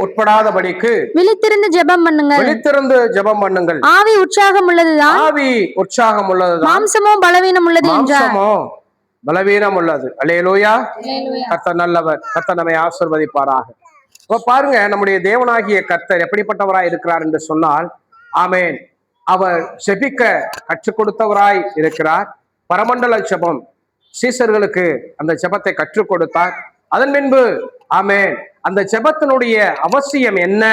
உட்படாதபடிக்கு விழித்திருந்து ஜெபம் பண்ணுங்கள். விழித்திருந்து ஜெபம் பண்ணுங்கள். ஆவி உற்சாகம் உள்ளதுதான், ஆவி உற்சாகம் உள்ளதுதான், மாம்சமோ பலவீனம் உள்ளது என்றார். மாம்சமோ பலவீனம் உள்ளது. அல்லேலூயா. கர்த்தர் நல்லவர். கர்த்தர் நம்மை ஆசீர்வதிப்பாராக. இப்ப பாருங்க, நம்முடைய தேவனாகிய கர்த்தர் எப்படிப்பட்டவராய் இருக்கிறார் என்று சொன்னால், ஆமென், அவர் ஜெபிக்க கற்றுக் கொடுத்தவராய் இருக்கிறார். பரமண்டல ஜெபம் சீசர்களுக்கு அந்த ஜெபத்தை கற்றுக் கொடுத்தார். அதன் பின்பு ஆமென், அந்த ஜெபத்தினுடைய அவசியம் என்ன,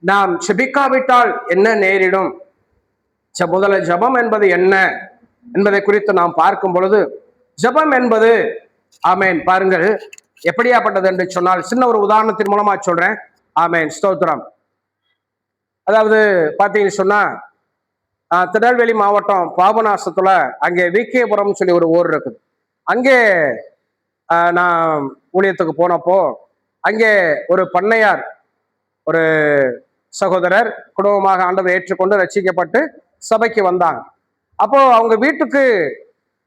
நாம் ஜெபிக்காவிட்டால் என்ன நேரிடும், முதல்ல ஜெபம் என்பது என்ன என்பதை குறித்து நாம் பார்க்கும் பொழுது, ஜெபம் என்பது ஆமென் பாருங்கள் எப்படியாப்பட்டது என்று சொன்னால், சின்ன ஒரு உதாரணத்தின் மூலமா சொல்றேன். ஆமென், ஸ்தோத்திரம். அதாவது பாத்தீங்கன்னு சொன்னா, திருநெல்வேலி மாவட்டம் பாபநாசத்துல அங்கே விகேபுரம் சொல்லி ஒரு ஊர் இருக்குது. அங்கே நான் ஊழியத்துக்கு போனப்போ அங்கே ஒரு பண்ணையார் ஒரு சகோதரர் குடும்பமாக ஆண்டவரை ஏற்றுக்கொண்டு ரட்சிக்கப்பட்டு சபைக்கு வந்தாங்க. அப்போ அவங்க வீட்டுக்கு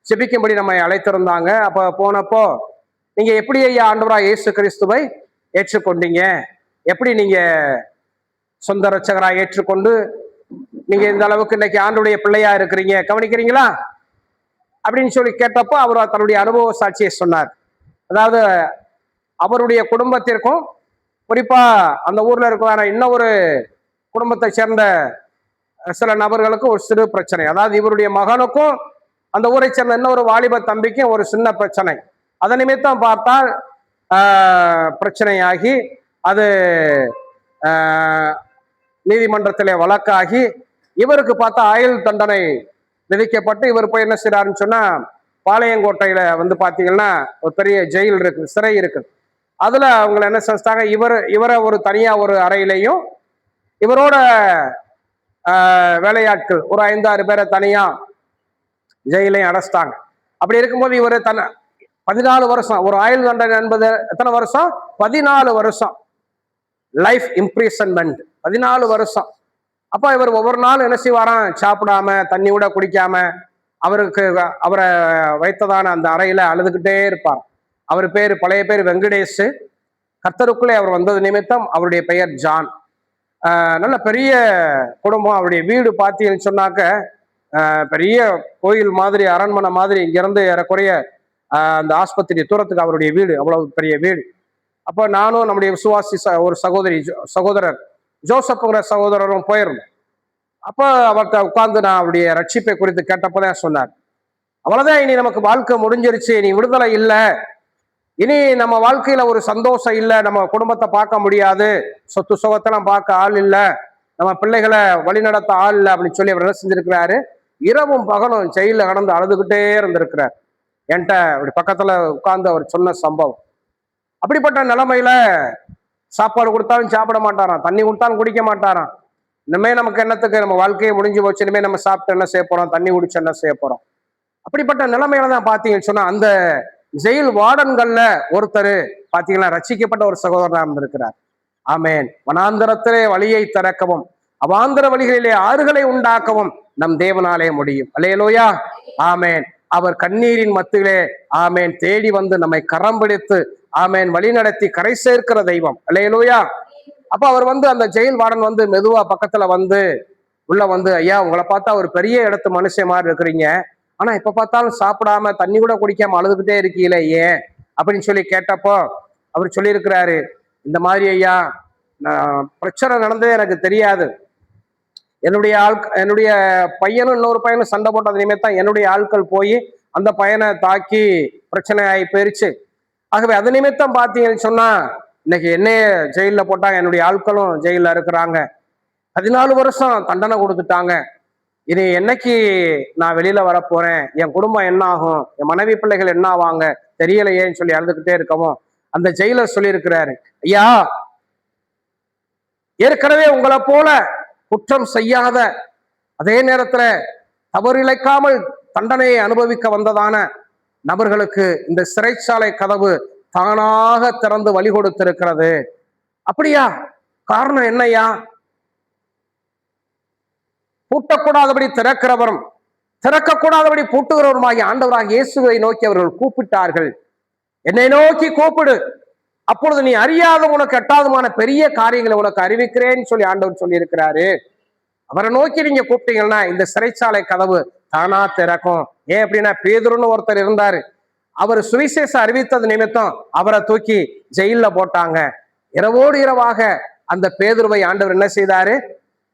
ஜெபிக்கும்படி நம்மை அழைத்திருந்தாங்க. அப்போ போனப்போ, நீங்க எப்படி ஐயா ஆண்டவராக இயேசு கிறிஸ்துவை ஏற்றுக்கொண்டீங்க, எப்படி நீங்க சொந்த ரட்சகராக ஏற்றுக்கொண்டு நீங்க இந்த அளவுக்கு இன்னைக்கு ஆண்டவருடைய பிள்ளையா இருக்கிறீங்க, கவனிக்கிறீங்களா அப்படின்னு சொல்லி கேட்டப்போ, அவர் தன்னுடைய அனுபவ சாட்சியை சொன்னார். அதாவது அவருடைய குடும்பத்திற்கும் குறிப்பா அந்த ஊர்ல இருக்கிற இன்னொரு குடும்பத்தை சேர்ந்த சில நபர்களுக்கு ஒரு சிறு பிரச்சனை. அதாவது இவருடைய மகனுக்கும் அந்த ஊரை சேர்ந்த இன்னொரு வாலிப தம்பிக்கும் ஒரு சின்ன பிரச்சனை. அதை நிமித்தம் பார்த்தால் பிரச்சனையாகி அது நீதிமன்றத்திலே வழக்காகி இவருக்கு பார்த்தா ஆயுள் தண்டனை விதிக்கப்பட்டு, இவர் போய் என்ன செய்யறாருன்னு சொன்னா, பாளையங்கோட்டையில வந்து பாத்தீங்கன்னா ஒரு பெரிய ஜெயில் இருக்குது, சிறை இருக்குது. அதுல அவங்களை என்ன செஞ்சாங்க, இவரை ஒரு தனியா ஒரு அறையிலையும் இவரோட வேலையாட்கள் ஒரு 5-6 பேரை தனியா ஜெயிலையும் அடைச்சிட்டாங்க. அப்படி இருக்கும்போது இவர் 14 வருஷம், ஒரு ஆயுள் தண்டனை என்பது எத்தனை வருஷம், 14 வருஷம் லைஃப் இம்ப்ரிசன்மெண்ட், 14 வருஷம். அப்ப இவர் ஒவ்வொரு நாளும் என்ன செய்வாராம், சாப்பிடாம தண்ணி கூட குடிக்காம அவரை வைத்ததான அந்த அறையில அழுதுகிட்டே இருப்பார். அவர் பேர், பழைய பேர் வெங்கடேஷ். கர்த்தருக்குள்ளே அவர் வந்தது நிமித்தம் அவருடைய பெயர் ஜான். நல்ல பெரிய குடும்பம். அவருடைய வீடு பார்த்தீங்கன்னு சொன்னாக்க பெரிய கோயில் மாதிரி, அரண்மனை மாதிரி. இங்கிருந்து ஏறக்குறைய அந்த ஆஸ்பத்திரி தூரத்துக்கு அவருடைய வீடு, அவ்வளவு பெரிய வீடு. அப்போ நானும் நம்முடைய விசுவாசி ஒரு சகோதரர் ஜோசப்புங்கிற சகோதரரும் போயிருந்தோம். அப்போ அவர்கிட்ட உட்கார்ந்து நான் அவருடைய ரட்சிப்பை குறித்து கேட்டப்போதான் சொன்னார், அவ்வளவுதான், இனி நமக்கு வாழ்க்கை முடிஞ்சிருச்சு, இனி விடுதலை இல்லை, இனி நம்ம வாழ்க்கையில ஒரு சந்தோஷம் இல்லை, நம்ம குடும்பத்தை பார்க்க முடியாது, சொத்து சுகத்தெல்லாம் பார்க்க ஆள் இல்லை, நம்ம பிள்ளைகளை வழி நடத்த ஆள் இல்லை அப்படின்னு சொல்லி அவர் என்ன செஞ்சிருக்கிறாரு, இரவும் பகலும் ஜெயில கடந்து அழுதுகிட்டே இருந்திருக்கிறார். என்கிட்ட அப்படி பக்கத்துல உட்கார்ந்து அவர் சொன்ன சம்பவம். அப்படிப்பட்ட நிலைமையில சாப்பாடு கொடுத்தாலும் சாப்பிட மாட்டாராம், தண்ணி கொடுத்தாலும் குடிக்க மாட்டாராம். இனிமே நமக்கு என்னத்துக்கு, நம்ம வாழ்க்கையை முடிஞ்சு போச்சு, இனிமே நம்ம சாப்பிட்டு என்ன செய்ய போறோம், தண்ணி குடிச்சு என்ன செய்ய போறோம். அப்படிப்பட்ட நிலைமையில தான் பாத்தீங்கன்னு சொன்னா, அந்த ஜெயில் வார்டன்கள்ல ஒருத்தர் பாத்தீங்கன்னா ரட்சிக்கப்பட்ட ஒரு சகோதரனா இருந்திருக்கிறார். ஆமேன். வனாந்தரத்திலே வழியை திறக்கவும் அவாந்தர வழிகளிலே ஆறுகளை உண்டாக்கவும் நம் தேவனாலே முடியும். அல்லேலூயா. ஆமேன். அவர் கண்ணீரின் மத்தியிலே ஆமேன் தேடி வந்து நம்மை கரம் பிடித்து ஆமேன் வழி நடத்தி கரை சேர்க்கிற தெய்வம். அல்லேலூயா. அப்ப அவர் வந்து அந்த ஜெயில் வார்டன் வந்து மெதுவா பக்கத்துல வந்து உள்ள வந்து, ஐயா உங்களை பார்த்தா ஒரு பெரிய இடத்து மனுஷன் மாதிரி இருக்கிறீங்க, ஆனா இப்ப பார்த்தாலும் சாப்பிடாம தண்ணி கூட குடிக்காம அழுதுகிட்டே இருக்கீங்களே ஏன் அப்படின்னு சொல்லி கேட்டப்போ அவர் சொல்லியிருக்கிறாரு, இந்த மாதிரி ஐயா பிரச்சனை நடந்ததே எனக்கு தெரியாது, என்னுடைய பையனும் இன்னொரு பையனும் சண்டை போட்டது நிமித்தம் என்னுடைய ஆட்கள் போய் அந்த பையனை தாக்கி பிரச்சனை ஆகி போயிருச்சு. ஆகவே அது நிமித்தம் பார்த்தீங்கன்னு சொன்னா இன்னைக்கு என்னைய ஜெயில போட்டாங்க, என்னுடைய ஆட்களும் ஜெயில இருக்கிறாங்க, 14 வருஷம் தண்டனை கொடுத்துட்டாங்க, இனி என்னைக்கு நான் வெளியில வரப்போறேன், என் குடும்பம் என்ன ஆகும், என் மனைவி பிள்ளைகள் என்ன ஆவாங்க தெரியலையேன்னு சொல்லி அழுதுகிட்டே இருக்கவும் அந்த ஜெயிலர் சொல்லியிருக்கிறாரு, ஐயா ஏற்கனவே உங்களை போல குற்றம் செய்யாத அதே நேரத்துல தவறிழைக்காமல் தண்டனையை அனுபவிக்க வந்ததான நபர்களுக்கு இந்த சிறைச்சாலை கதவு தானாக திறந்து வழி கொடுத்திருக்கிறது. அப்படியா? காரணம் என்னையா? பூட்டக்கூடாதபடி திறக்கிறவரும் திறக்கக்கூடாதபடி பூட்டுகிறவருமாகிய ஆண்டவராக இயேசுவை நோக்கி அவர்கள் கூப்பிட்டார்கள். என்னை நோக்கி கூப்பிடு, அப்பொழுது நீ அறியாத உனக்கு எட்டாதமான பெரிய காரியங்களை உனக்கு அறிவிக்கிறேன்னு சொல்லி ஆண்டவர் சொல்லி இருக்கிறாரு. அவரை நோக்கி நீங்க கூப்பிட்டீங்கன்னா இந்த சிறைச்சாலை கதவு தானா திறக்கும். ஏன் அப்படின்னா பேதுருன்னு ஒருத்தர் இருந்தாரு. அவர் சுவிசேஷம் அறிவித்தது நிமித்தம் அவரை தூக்கி ஜெயில போட்டாங்க. இரவோடு இரவாக அந்த பேதுருவை ஆண்டவர் என்ன செய்தாரு?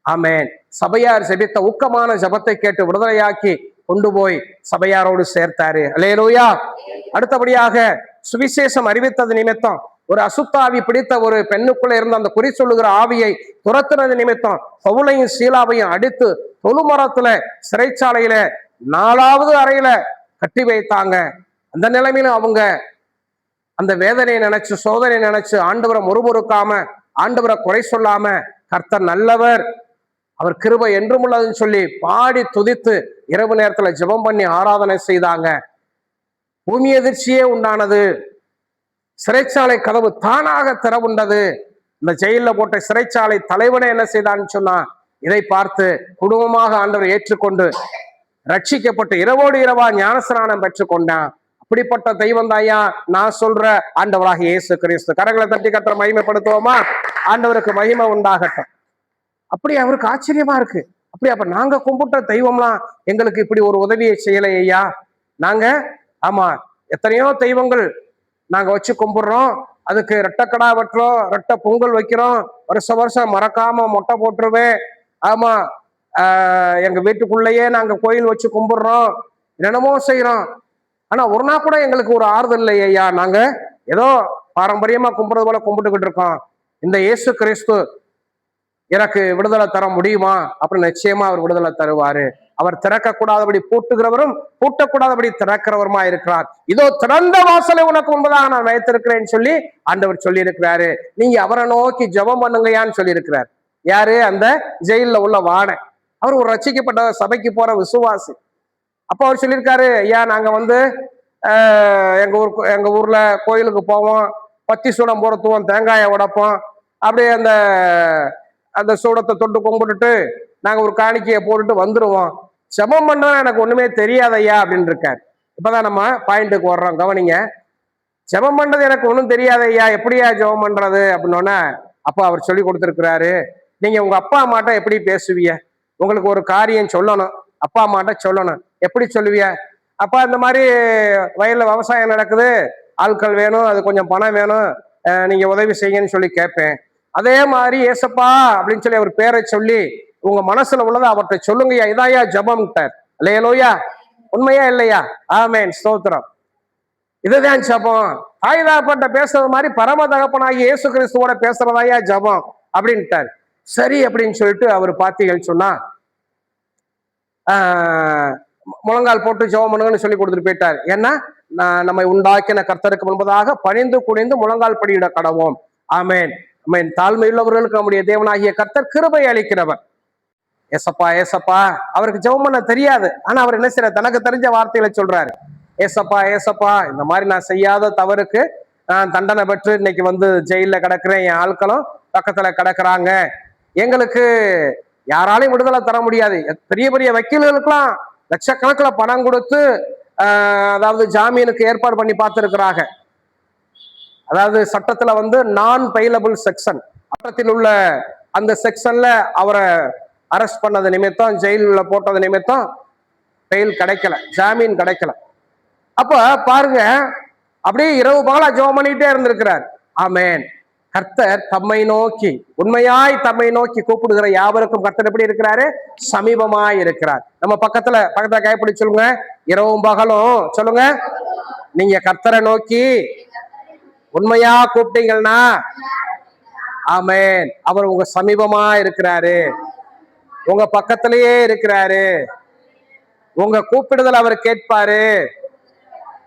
ஆமென். சபையார் ஜெபித்த ஊக்கமான ஜபத்தை கேட்டு விடுதலையாக்கி கொண்டு போய் சபையாரோடு சேர்த்தாரு. அல்லேலூயா. அடுத்தபடியாக சுவிசேஷம் அறிவித்தது நிமித்தம் ஒரு அசுத்தாவி பிடித்த ஒரு பெண்ணுக்குள்ள இருந்த அந்த குறி சொல்லுகிற ஆவியை துரத்துனது நிமித்தம் பவுலையும் சீலாவையும் அடித்து தொழுமரத்துல சிறைச்சாலையில 4வது அறையில கட்டி வைத்தாங்க. அந்த நிலைமையில அவங்க அந்த வேதனையை நினைச்சு சோதனை நினைச்சு ஆண்டவரை முறுமுறுக்காம ஆண்டவரை குறை சொல்லாம கர்த்தர் நல்லவர், அவர் கிருபை என்றும் உள்ளதுன்னு சொல்லி பாடி துதித்து இரவு நேரத்துல ஜெபம் பண்ணி ஆராதனை செய்தாங்க. பூமி எதிர்ச்சியே உண்டானது. சிறைச்சாலை கதவு தானாக திறவுண்டது. இந்த ஜெயில போட்ட சிறைச்சாலை தலைவனே என்ன செய்தான்னு சொன்னா இதை பார்த்து குடும்பமாக ஆண்டவர் ஏற்றுக்கொண்டு ரட்சிக்கப்பட்டு இரவோடு இரவா ஞானஸ்நானம் பெற்றுக்கொண்டான். அப்படிப்பட்ட தெய்வம் தாயா நான் சொல்ற ஆண்டவராக இயேசு கிறிஸ்து. கரங்களை தட்டி கர்த்தரை மகிமைப்படுத்துவோமா? ஆண்டவருக்கு மகிமை உண்டாகட்டும். அப்படி அவருக்கு ஆச்சரியமா இருக்கு. அப்படி அப்ப நாங்க கும்பிட்ட தெய்வம்லாம் எங்களுக்கு இப்படி ஒரு உதவியை செய்யலை ஐயா. நாங்க ஆமா எத்தனையோ தெய்வங்கள் நாங்க வச்சு கும்பிடுறோம், அதுக்கு ரெட்டக்கடா வெட்டுறோம், ரெட்டை பொங்கல் வைக்கிறோம், வருஷம் மறக்காம மொட்டை போட்டுருவேன். ஆமா எங்க வீட்டுக்குள்ளேயே நாங்க கோயில் வச்சு கும்பிடுறோம், என்னென்னமோ செய்யறோம். ஆனா ஒரு நாள் கூட எங்களுக்கு ஒரு ஆறுதல் இல்லை ஐயா. நாங்க ஏதோ பாரம்பரியமா கும்பிடுறது போல கும்பிட்டுக்கிட்டு இருக்கோம். இந்த இயேசு கிறிஸ்து எனக்கு விடுதலை தர முடியுமா அப்படின்னு நிச்சயமா அவர் விடுதலை தருவாரு. அவர் திறக்க கூடாதபடி பூட்டுகிறவரும் பூட்டக்கூடாதபடி திறக்கிறவருமா இருக்கிறார். இதோ திறந்த வாசலை உனக்கு முன்பதாக நான் வைத்திருக்கிறேன்னு சொல்லி ஆண்டவர் சொல்லி இருக்கிறாரு. நீங்க அவரை நோக்கி ஜெபம் பண்ணுங்கயான்னு சொல்லி இருக்கிறார். யாரு? அந்த ஜெயில உள்ள வாணன். அவர் ஒரு ரட்சிக்கப்பட்ட சபைக்கு போற விசுவாசி. அப்போ அவர் சொல்லியிருக்காரு, ஐயா நாங்க எங்க ஊர்ல கோயிலுக்கு போவோம், பத்தி சூடம் போடுத்துவோம், தேங்காயை உடைப்போம், அப்படியே அந்த சூடத்தை தொட்டு கும்பிட்டுட்டு நாங்க ஒரு காணிக்கையை போட்டுட்டு வந்துடுவோம். ஜெபம் பண்றோம் எனக்கு ஒண்ணுமே தெரியாதையா அப்படின்னு இருக்காரு. இப்பதான் நம்ம பாயிண்ட்டுக்கு வர்றோம், கவனிங்க. ஜெபம் பண்றது எனக்கு ஒன்றும் தெரியாதையா, எப்படியா ஜெபம் பண்றது அப்படின்னோன்னா அப்போ அவர் சொல்லி கொடுத்துருக்கிறாரு, நீங்க உங்க அப்பா அம்மாட்ட எப்படி பேசுவீங்க? உங்களுக்கு ஒரு காரியம் சொல்லணும், அப்பா அம்மாட்ட சொல்லணும். எப்படி சொல்லுவிய? அப்பா இந்த மாதிரி வயல்ல விவசாயம் நடக்குது, ஆட்கள் வேணும், அது கொஞ்சம் பணம் வேணும், நீங்க உதவி செய்யுங்கன்னு சொல்லி கேட்பேன். அதே மாதிரி ஏசப்பா அப்படின்னு சொல்லி அவர் பேரை சொல்லி உங்க மனசுல உள்ளதை அவர்கிட்ட சொல்லுங்கய்யா, இதாயா ஜபம்ட்டார். அல்லேலூயா. உண்மையா இல்லையா? ஆமென், ஸ்தோத்திரம். இதுதான் ஜபம். தாய் தகப்பன்ட்ட பேசுறது மாதிரி பரம தகப்பனாகி இயேசு கிறிஸ்துவோட பேசுறதாயா ஜபம் அப்படின்ட்டார். சரி அப்படின்னு சொல்லிட்டு அவர் பார்த்தீங்கன்னு சொன்னா முழங்கால் போட்டு ஜெபம் பண்ணுங்கன்னு சொல்லி கொடுத்துட்டு போயிட்டார். ஏன்னா நம்மை உண்டாக்கின கர்த்தருக்கு முன்பதாக பணிந்து குனிந்து முழங்கால் படியிட கடவோம். ஆமேன். ஆமேன். தாழ்மையுள்ளவர்களுக்கு நம்முடைய தேவனாகிய கர்த்தர் கிருபை அளிக்கிறவர். ஏசப்பா ஏசப்பா. அவருக்கு ஜெபம் பண்ண தெரியாது, ஆனா அவர் என்ன செய்யற தனக்கு தெரிஞ்ச வார்த்தைகளை சொல்றாரு. ஏசப்பா ஏசப்பா, இந்த மாதிரி நான் செய்யாத தவறுக்கு நான் தண்டனை பெற்று இன்னைக்கு ஜெயில கிடக்குறேன், என் ஆட்களும் பக்கத்துல கிடக்குறாங்க, எங்களுக்கு யாராலையும் விடுதலை தர முடியாது. பெரிய பெரிய வக்கீல்களுக்கெல்லாம் லட்சக்கணக்கில் பணம் கொடுத்து அதாவது ஜாமீனுக்கு ஏற்பாடு பண்ணி பார்த்துருக்கிறாங்க. அதாவது சட்டத்துல நான் பெயிலபிள் செக்ஷன், சட்டத்தில் உள்ள அந்த செக்ஷன்ல அவரை அரெஸ்ட் பண்ணது நிமித்தம், ஜெயில போட்டது நிமித்தம் பெயில் கிடைக்கல, ஜாமீன் கிடைக்கல. அப்ப பாருங்க, அப்படியே இரவு பகலா ஜெபம் பண்ணிட்டே இருந்திருக்கிறார். ஆமேன். கர்த்தர் தம்மை நோக்கி, உண்மையாய் தம்மை நோக்கி கூப்பிடுகிற யாவருக்கும் கர்த்தர் எப்படி இருக்கிறாரு? சமீபமாய் இருக்கிறார். நம்ம பக்கத்துல கைப்பிடி சொல்லுங்க, இரவும் பகலும் சொல்லுங்க, நீங்க கர்த்தரை நோக்கி உண்மையா கூப்பிட்டீங்கன்னா ஆமேன், அவர் உங்க சமீபமா இருக்கிறாரு, உங்க பக்கத்திலேயே இருக்கிறாரு, உங்க கூப்பிடுதல் அவர் கேட்பாரு.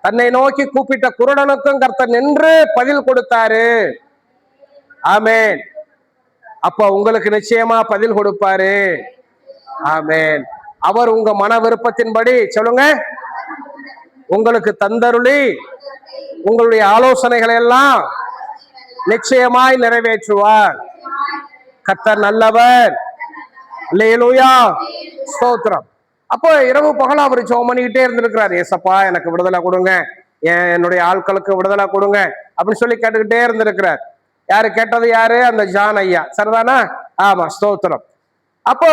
தன்னை நோக்கி கூப்பிட்ட குருடனுக்கும் கர்த்தர் நின்று பதில் கொடுத்தாரு. ஆமேன். அப்ப உங்களுக்கு நிச்சயமா பதில் கொடுப்பாரு. ஆமேன். அவர் உங்க மன விருப்பத்தின்படி சொல்லுங்க, உங்களுக்கு தந்தருளி உங்களுடைய ஆலோசனைகளை எல்லாம் நிச்சயமாய் நிறைவேற்றுவார். கர்த்தர் நல்லவர். அல்லேலூயா, ஸ்தோத்திரம். அப்போ இரவு பகல அவர் ஜெபம் பண்ணிக்கிட்டே இருந்திருக்கிறார். ஏசப்பா எனக்கு விடுதலை கொடுங்க, என்னுடைய ஆட்களுக்கு விடுதலை கொடுங்க அப்படின்னு சொல்லி கேட்டுக்கிட்டே இருந்திருக்கிறார். யாரு கேட்டது? யாரு? அந்த ஜான் ஐயா. சரிதானா? ஆமா, ஸ்தோத்திரம். அப்ப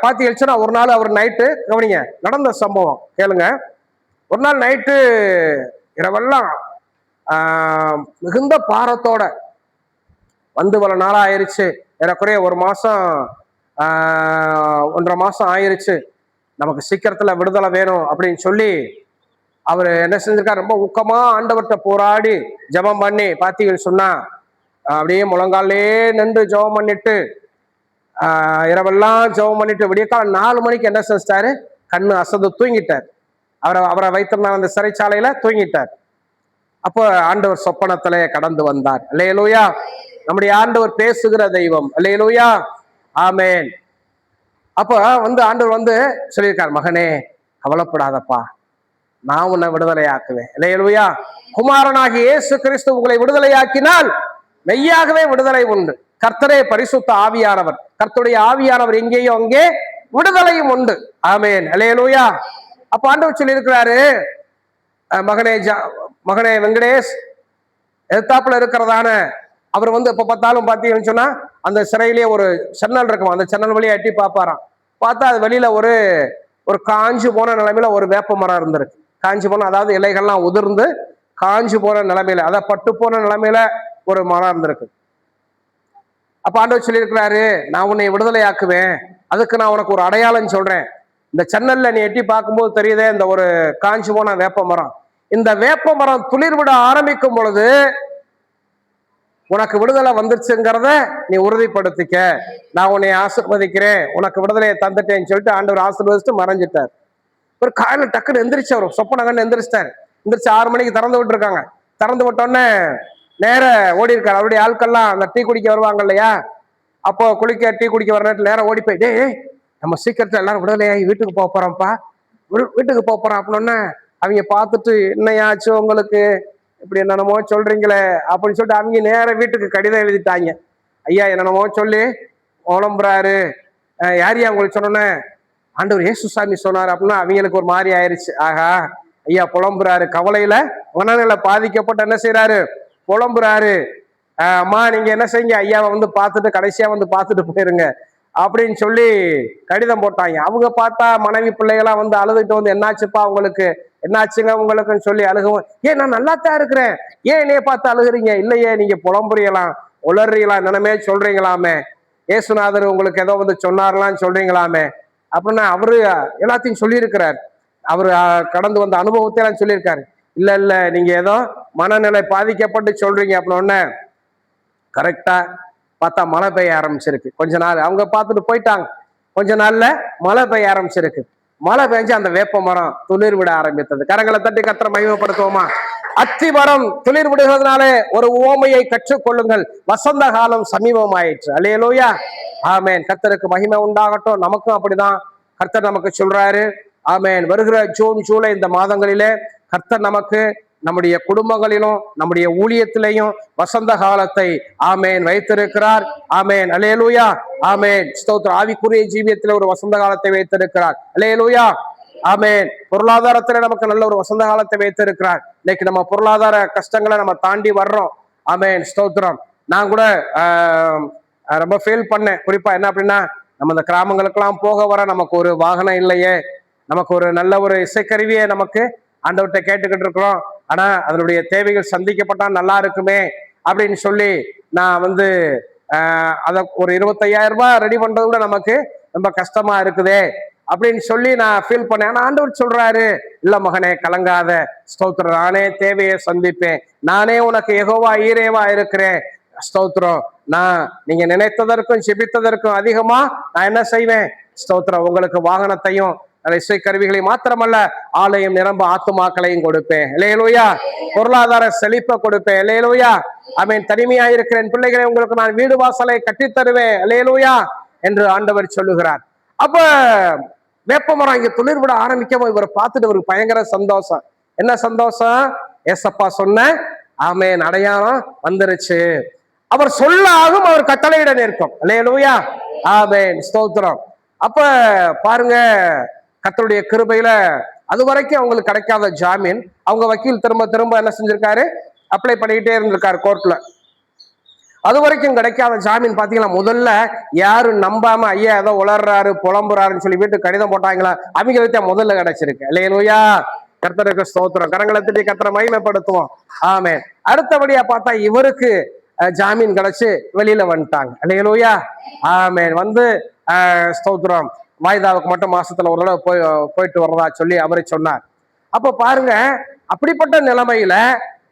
பாத்தீங்கன்னா ஒரு நாள் அவர் நைட்டு, கவனிங்க நடந்த சம்பவம் கேளுங்க. ஒரு நாள் நைட்டு இரவெல்லாம் மிகுந்த பாரத்தோட வந்து பல நாள் ஆயிருச்சு, ஏறக்குறைய ஒரு மாசம் 1.5 மாசம் ஆயிருச்சு, நமக்கு சீக்கிரத்துல விடுதலை வேணும் அப்படின்னு சொல்லி அவர் என்ன செஞ்சிருக்காரு, ரொம்ப ஊக்கமா ஆண்டவர்கிட்ட போராடி ஜெபம் பண்ணி பாத்தீங்கன்னு சொன்னா அப்படியே முழங்காலே நின்று ஜெபம் பண்ணிட்டு இரவெல்லாம் ஜெபம் பண்ணிட்டு விடியக்கால 4 மணிக்கு என்ன செஞ்சிட்டாரு, கண்ணு அசந்து தூங்கிட்டார். அவரை வைத்திருந்தார் அந்த சிறைச்சாலையில தூங்கிட்டார். அப்போ ஆண்டவர் சொப்பனத்திலே கடந்து வந்தார். அல்லேலூயா. நம்முடைய ஆண்டவர் பேசுகிற தெய்வம். அல்லேலூயா. ஆமேன். அப்ப ஆண்டவர் சொல்லியிருக்கார், மகனே கவலைப்படாதப்பா, நான் உன்னை விடுதலையாக்குவேன். அல்லேலூயா. குமாரனாகிய இயேசு கிறிஸ்து உங்களை விடுதலையாக்கினால் மெய்யாகவே விடுதலை உண்டு. கர்த்தரே பரிசுத்த ஆவியானவர். கர்த்தருடைய ஆவியானவர் எங்கேயோ அங்கே விடுதலையும் உண்டு. ஆமேன். அல்லேலூயா. அப்ப ஆண்டவர் சொல்லி இருக்கிறாரு, மகனே வெங்கடேஷ், எதிர்த்தாப்புல இருக்கிறதான அவர் எப்ப பார்த்தாலும் பாத்தீங்கன்னு சொன்னா அந்த சிறையிலேயே ஒரு ஜன்னல் இருக்கும், அந்த ஜன்னல் வழியா எட்டி பார்ப்பாராம். பார்த்தா அது வெளியில ஒரு காஞ்சு போன நிலைமையில ஒரு வேப்ப மரம் இருந்திருக்கு. காஞ்சு போன, அதாவது இலைகள்லாம் உதிர்ந்து காஞ்சு போன நிலைமையில, அதை பட்டு போன நிலைமையில ஒரு மரம் இருந்திருக்கு. அப்ப ஆண்டவர் சொல்லியிருக்கிறாரு, நான் உன்னை விடுதலையாக்குவேன், அதுக்கு நான் உனக்கு ஒரு அடையாளம் சொல்றேன். இந்த ஜன்னல்ல நீ எட்டி பார்க்கும்போது தெரியுதே இந்த ஒரு காஞ்சு போன வேப்ப மரம், இந்த வேப்ப மரம் துளிர் விட ஆரம்பிக்கும் பொழுது உனக்கு விடுதலை வந்துருச்சுங்கிறத நீ உறுதிப்படுத்திக்க, நான் உன்னை ஆசீர்வதிக்கிறேன், உனக்கு விடுதலையை தந்துட்டேன்னு சொல்லிட்டு ஆண்டவர் ஆசீர்வதிச்சுட்டு மறைஞ்சிட்டார். ஒரு காலையில டக்குன்னு எந்திரிச்சு அவர் சொப்பனங்கன்னு எந்திரிச்சிட்டாரு. எந்திரிச்சு 6 மணிக்கு திறந்து விட்டுருக்காங்க. திறந்து விட்டோன்னே நேர ஓடி இருக்காரு. அவருடைய ஆட்கள்லாம் அந்த டீ குடிக்க வருவாங்க இல்லையா, அப்போ குளிக்க டீ குடிக்க வர நேரத்தில் நேரம் ஓடி போய், டேய் நம்ம சீக்கிரத்துல எல்லாரும் விடுதலையாகி வீட்டுக்கு போக போறோம்ப்பா, வீட்டுக்கு போக போறோம் அப்படின்னோடனே அவங்க பார்த்துட்டு, என்னையாச்சு உங்களுக்கு இப்படி என்னென்னமோ சொல்றீங்களே அப்படின்னு சொல்லிட்டு அவங்க நேர வீட்டுக்கு கடிதம் எழுதிட்டாங்க. ஐயா என்னென்னமோ சொல்லி உழம்புறாரு, யாரையா உங்களுக்கு சொன்னோன்னே ஆண்டவர் இயேசுசாமி சொன்னார் அப்படின்னா அவங்களுக்கு ஒரு மாதிரி ஆயிடுச்சு. ஆகா, ஐயா புலம்புறாரு, கவலையில மனநிலை பாதிக்கப்பட்டு என்ன செய்யறாரு, புலம்புறாரு. அம்மா நீங்க என்ன செய்யுங்க, ஐயாவை பார்த்துட்டு கடைசியா பார்த்துட்டு போயிருங்க அப்படின்னு சொல்லி கடிதம் போட்டாங்க. அவங்க பார்த்தா மனைவி பிள்ளைகளாம் அழுதுட்டு என்னாச்சுப்பா உங்களுக்கு, என்னாச்சுங்க உங்களுக்குன்னு சொல்லி அழுகவும், ஏன் நான் நல்லாத்தான் இருக்கிறேன், ஏன் என்னைய பார்த்து அழுகுறீங்க, இல்லையே நீங்க புலம்புறீங்களாம் உளறீங்களா என்னமே சொல்றீங்களாமே, ஏசுநாதர் உங்களுக்கு ஏதோ சொன்னார்லான்னு சொல்றீங்களாமே அப்படின்னா அவரு எல்லாத்தையும் சொல்லியிருக்கிறார். அவரு கடந்து வந்த அனுபவத்தை எல்லாம் சொல்லியிருக்காரு. இல்ல நீங்க ஏதோ மனநிலை பாதிக்கப்பட்டு சொல்றீங்க அப்படின்னோடனே கரெக்டா பார்த்தா மழை பெய்ய ஆரம்பிச்சிருக்கு. கொஞ்ச நாள் அவங்க பார்த்துட்டு போயிட்டாங்க. கொஞ்ச நாள்ல மழை பெய்ய ஆரம்பிச்சிருக்கு. மழை பெஞ்சு அந்த வேப்ப மரம் துளிர் விட ஆரம்பித்தது. கரங்களை தட்டி கர்த்தரை மகிமைப்படுத்துவோமா? அத்தி மரம் துளிர் விடுகிறதுனாலே ஒரு உவமையை கற்றுக்கொள்ளுங்கள், வசந்த காலம் சமீபமாயிற்று. அல்லேலூயா. ஆமேன். கர்த்தருக்கு மகிமை உண்டாகட்டும். நமக்கும் அப்படிதான் கர்த்தர் நமக்கு சொல்றாரு. ஆமேன். வருகிற ஜூன் ஜூலை இந்த மாதங்களிலே கர்த்தர் நமக்கு நம்முடைய குடும்பங்களிலும் நம்முடைய ஊழியத்திலையும் வசந்த காலத்தை ஆமேன் வைத்திருக்கிறார். ஆமேன். அல்லேலூயா. ஆமேன். ஸ்தோத்திரம். ஆவிக்குரிய ஜீவியத்தில் ஒரு வசந்த காலத்தை வைத்திருக்கிறார். அல்லேலூயா. ஆமேன். பொருளாதாரத்துல நமக்கு நல்ல ஒரு வசந்த காலத்தை வைத்திருக்கிறார். இன்னைக்கு நம்ம பொருளாதார கஷ்டங்களை நம்ம தாண்டி வர்றோம். ஆமேன். ஸ்தோத்திரம். நான் கூட ரொம்ப ஃபீல் பண்ணேன். குறிப்பா என்ன அப்படின்னா, நம்ம இந்த கிராமங்களுக்கெல்லாம் போக வர நமக்கு ஒரு வாகனம் இல்லையே, நமக்கு ஒரு நல்ல ஒரு இசைக்கருவியை நமக்கு ஆண்டவர்கிட்ட கேட்டுக்கிட்டு இருக்கிறோம், ஆனா அதனுடைய தேவைகள் சந்திக்கப்பட்டா நல்லா இருக்குமே அப்படின்னு சொல்லி நான் அதை ஒரு 25,000 ரூபாய் ரெடி பண்றது கூட நமக்கு ரொம்ப கஷ்டமா இருக்குதே அப்படின்னு சொல்லி நான் ஃபீல் பண்ணேன். ஆனா ஆண்டவர் சொல்றாரு, இல்ல மகனே கலங்காத, ஸ்தோத்திரம், நானே தேவையை சந்திப்பேன், நானே உனக்கு யெகோவா ஈரேவா இருக்கிறேன். ஸ்தோத்திரம். நான் நீங்க நினைத்ததற்கும் ஜெபித்ததற்கும் அதிகமா நான் என்ன செய்வேன், ஸ்தோத்திரம், உங்களுக்கு வாகனத்தையும் இசை கருவிகளை மாத்திரமல்ல ஆலயம் நிரம்ப ஆத்துமாக்களையும் கொடுப்பேன். இல்லையலூயா. பொருளாதார செழிப்பை கொடுப்பேன். இல்லையலூயா. ஆமேன். தனிமையா இருக்கிற என் பிள்ளைகளை உங்களுக்கு நான் வீடு வாசலை கட்டித்தருவேன். இல்லையலூயா என்று ஆண்டவர் சொல்லுகிறார். அப்ப வேப்பமரம் இங்க துளிர் விட ஆரம்பிக்கவும் இவரை பார்த்துட்டு அவருக்கு பயங்கர சந்தோஷம். என்ன சந்தோஷம்? ஏசப்பா சொன்ன ஆமேன் அடையாளம் வந்துருச்சு. அவர் சொல்ல ஆகும், அவர் கட்டளையிட நிற்கும். அல்லேலூயா. ஆமேன். ஸ்தோத்திரம். அப்ப பாருங்க, கர்த்தருடைய கிருபையில அது வரைக்கும் அவங்களுக்கு கிடைக்காத ஜாமீன் அவங்க வக்கீல் திரும்ப திரும்ப என்ன செஞ்சிருக்காரு, அப்ளை பண்ணிக்கிட்டே இருந்திருக்காரு கோர்ட்ல. அது வரைக்கும் கிடைக்காத ஜாமீன் பாத்தீங்களா, முதல்ல யாரும் நம்பாம ஐயா ஏதோ உளர்றாரு புலம்புறாருன்னு சொல்லி வீட்டு கடிதம் போட்டாங்களா, அவங்களுக்கு முதல்ல கிடைச்சிருக்கு. இல்லையா? கர்த்தருக்கு ஸ்தோத்திரம். கரங்களை தட்டி கர்த்தரை மகிமைப்படுத்துவோம். ஆமே. அடுத்தபடியா பார்த்தா இவருக்கு ஜாமீன் கிடைச்சு வெளியில வந்துட்டாங்க. இல்லையா? ஆமே. வந்து ஸ்தோத்திரம், வாய்தாவுக்கு மட்டும் மாசத்துல ஒரு தடவை போயிட்டு வர்றதா சொல்லி அவரை சொன்னார். அப்ப பாருங்க, அப்படிப்பட்ட நிலைமையில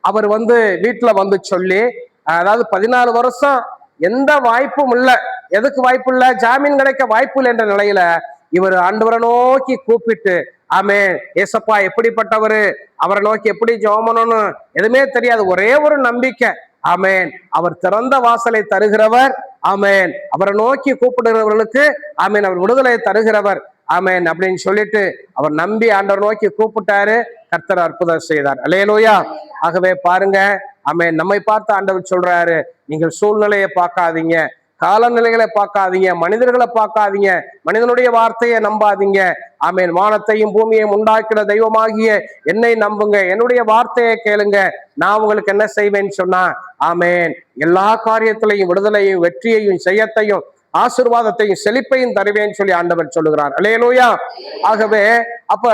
அவர் வந்து வீட்டுல வந்து சொல்லி, அதாவது 14 வருஷம் எந்த வாய்ப்பும் இல்ல. எதுக்கு வாய்ப்பு இல்ல? ஜாமீன் கிடைக்க வாய்ப்பு இல்லை என்ற நிலையில இவர் ஆண்டவரை நோக்கி கூப்பிட்டு, ஆமே ஏசப்பா எப்படிப்பட்டவரு, அவரை நோக்கி எப்படி ஜெபம் பண்ணணும் எதுவுமே தெரியாது, ஒரே ஒரு நம்பிக்கை. ஆமேன், அவர் திறந்த வாசலை தருகிறவர். ஆமேன், அவரை நோக்கி கூப்பிடுகிறவர்களுக்கு ஆமேன் அவர் விடுதலை தருகிறவர். ஆமேன் அப்படின்னு சொல்லிட்டு அவர் நம்பி ஆண்டவர் நோக்கி கூப்பிட்டாரு. கர்த்தர் அற்புதம் செய்தார். அல்லேலூயா. ஆகவே பாருங்க, ஆமேன், நம்மை பார்த்து ஆண்டவர் சொல்றாரு, நீங்கள் சூழ்நிலையை பார்க்காதீங்க, காலநிலைகளை பார்க்காதீங்க, மனிதர்களை பார்க்காதீங்க, மனிதனுடைய வார்த்தையை நம்பாதீங்க. ஆமேன், வானத்தையும் பூமியையும் உண்டாக்கிற தெய்வமாகிய என்னை நம்புங்க, என்னுடைய வார்த்தையை கேளுங்க, நான் உங்களுக்கு என்ன செய்வேன்னு சொன்னா, ஆமேன் எல்லா காரியத்திலையும் விடுதலையும் வெற்றியையும் ஜெயத்தையும் ஆசீர்வாதத்தையும் செழிப்பையும் தருவேன்னு சொல்லி ஆண்டவர் சொல்லுகிறார். அல்லேலூயா. ஆகவே அப்ப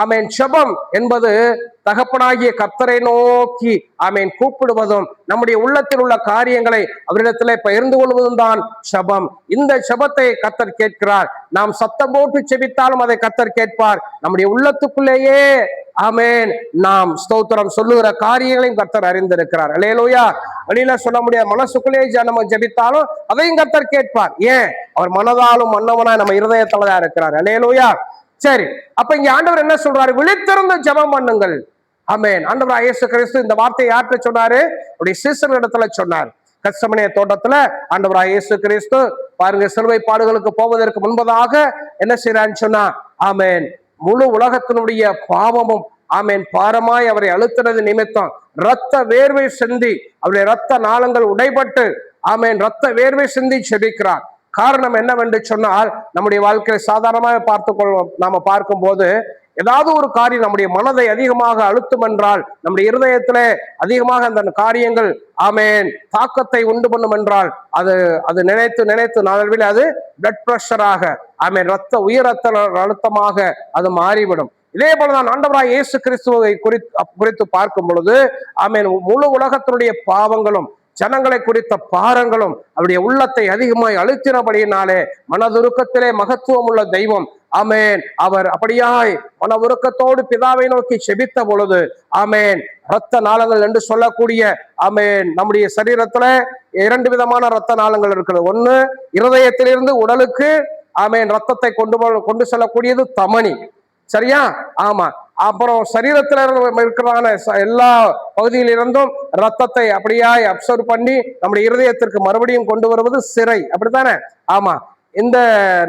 ஆமேன் ஜெபம் என்பது தகப்பனாகிய கர்த்தரை நோக்கி ஆமேன் கூப்பிடுவதும் நம்முடைய உள்ளத்தில் உள்ள காரியங்களை அவரிடத்திலே பகிர்ந்து கொள்வதும் தான் ஜெபம். இந்த ஜெபத்தை கர்த்தர் கேட்கிறார். நாம் சத்தம் போட்டு ஜெபித்தாலும் அதை கர்த்தர் கேட்பார். நம்முடைய உள்ளத்துக்குள்ளேயே ஆமேன் நாம் ஸ்தோத்திரம் சொல்லுகிற காரியங்களையும் கர்த்தர் அறிந்திருக்கிறார். அல்லேலூயா. வெளியில சொல்ல முடியாது, மனசுக்குள்ளேயே நம்ம ஜெபித்தாலும் அதையும் கர்த்தர் கேட்பார். ஏன்? அவர் மனதாலும் மன்னவனா நம்ம இருதயத்துலதான் இருக்கிறார். அல்லேலூயா. சரி, அப்ப இங்க ஆண்டவர் என்ன சொல்றாரு? விழித்திருந்து ஜெபம் பண்ணுங்கள். ஆமென். ஆண்டவர் இயேசு கிறிஸ்து இந்த வார்த்தையை யார்கிட்ட சொன்னாரு? அவருடைய சீசர்களிடத்துல சொன்னார். கெத்செமனே தோட்டத்துல ஆண்டவர் இயேசு கிறிஸ்து பாருங்க, சிலுவை பாடுகளுக்கு போவதற்கு முன்பதாக என்ன செய்யறான்னு சொன்னா, ஆமென் முழு உலகத்தினுடைய பாவமும் ஆமேன் பாரமாய் அவரை அழுத்தினது நிமித்தம் இரத்த வேர்வை சிந்தி, அவருடைய இரத்த நாளங்கள் உடைபட்டு ஆமேன் இரத்த வேர்வை சிந்தி செபிக்கிறார். காரணம் என்னவென்று சொன்னால், நம்முடைய வாழ்க்கையை சாதாரணமாக நாம பார்க்கும் போது ஏதாவது ஒரு காரியம் நம்முடைய மனதை அதிகமாக அழுத்தும் என்றால், நம்முடைய இருதயத்திலே அதிகமாக அந்த காரியங்கள் ஆமேன் தாக்கத்தை உண்டு பண்ணும் என்றால், அது நினைத்து நாளவில் அது பிளட் பிரஷராக ஆமேன் உயர் ரத்த அழுத்தமாக அது மாறிவிடும். இதே போலதான் ஆண்டவராய் இயேசு கிறிஸ்துவை குறித்து பார்க்கும் பொழுது ஆமேன் முழு உலகத்தினுடைய பாவங்களும் ஜனங்களை குறித்த பாரங்களும் அவருடைய உள்ளத்தை அதிகமாய் அழுத்தினபடியினாலே மனதுருக்கத்திலே மகத்துவம் உள்ள தெய்வம் ஆமேன் அவர் அப்படியாய் மன உருக்கத்தோடு பிதாவை நோக்கி செபித்த பொழுது ஆமேன் இரத்த நாளங்கள் என்று சொல்லக்கூடிய ஆமேன் நம்முடைய சரீரத்துல 2 விதமான இரத்த நாளங்கள் இருக்கிறது. ஒண்ணு, இருதயத்திலிருந்து உடலுக்கு ஆமேன் ரத்தத்தை கொண்டு செல்லக்கூடியது தமனி, சரியா? ஆமா. அப்புறம் சரீரத்துல இருக்கிறான எல்லா பகுதியிலிருந்தும் ரத்தத்தை அப்படியாய் அப்சர்வ் பண்ணி நம்முடைய இருதயத்திற்கு மறுபடியும் கொண்டு வருவது சிரை, அப்படித்தானே? ஆமா. இந்த